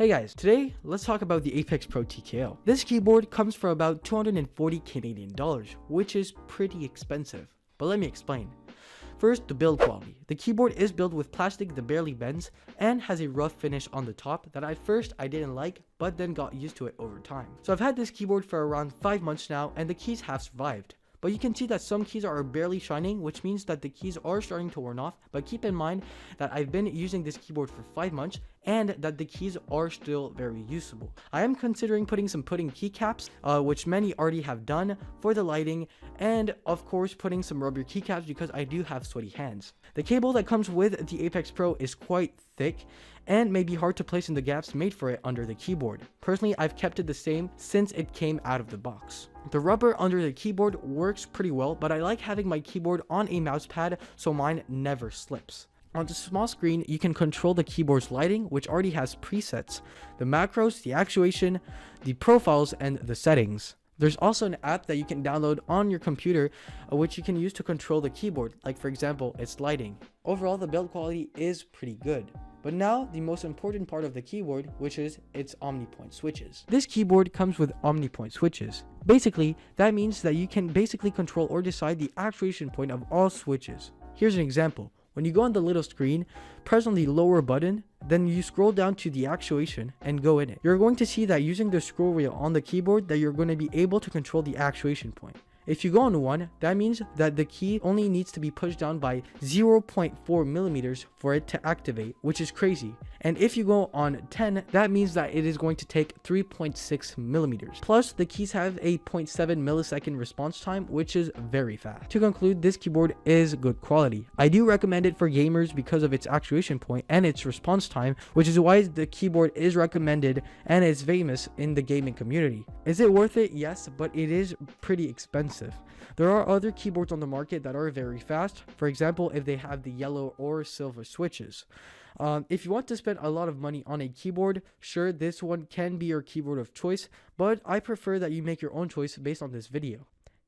Hey guys, today let's talk about the Apex Pro TKL. This keyboard comes for about 240 Canadian dollars, which is pretty expensive. But let me explain. First, the build quality. The keyboard is built with plastic that barely bends and has a rough finish on the top that at first I didn't like, but then got used to it over time. So I've had this keyboard for around 5 months now and the keys have survived. But you can see that some keys are barely shining, which means that the keys are starting to wear off. But keep in mind that I've been using this keyboard for 5 months and that the keys are still very usable. I am considering putting some keycaps, which many already have done for the lighting, and of course putting some rubber keycaps because I do have sweaty hands. The cable that comes with the Apex Pro is quite thick and may be hard to place in the gaps made for it under the keyboard. Personally, I've kept it the same since it came out of the box. The rubber under the keyboard works pretty well, but I like having my keyboard on a mouse pad so mine never slips. On the small screen, you can control the keyboard's lighting, which already has presets, the macros, the actuation, the profiles, and the settings. There's also an app that you can download on your computer, which you can use to control the keyboard, like for example, its lighting. Overall, the build quality is pretty good. But now, the most important part of the keyboard, which is its OmniPoint switches. This keyboard comes with OmniPoint switches. Basically, that means that you can basically control or decide the actuation point of all switches. Here's an example. When you go on the little screen, press on the lower button, then you scroll down to the actuation and go in it. You're going to see that using the scroll wheel on the keyboard that you're going to be able to control the actuation point. If you go on 1, that means that the key only needs to be pushed down by 0.4 millimeters for it to activate, which is crazy. And if you go on 10, that means that it is going to take 3.6 millimeters. Plus, the keys have a 0.7 millisecond response time, which is very fast. To conclude, this keyboard is good quality. I do recommend it for gamers because of its actuation point and its response time, which is why the keyboard is recommended and is famous in the gaming community. Is it worth it? Yes, but it is pretty expensive. There are other keyboards on the market that are very fast, for example if they have the yellow or silver switches. If you want to spend a lot of money on a keyboard, sure, this one can be your keyboard of choice, but I prefer that you make your own choice based on this video.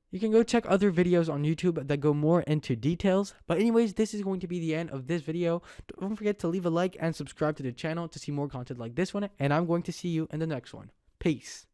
You can go check other videos on YouTube that go more into details, but anyways, this is going to be the end of this video. Don't forget to leave a like and subscribe to the channel to see more content like this one, and I'm going to see you in the next one. Peace.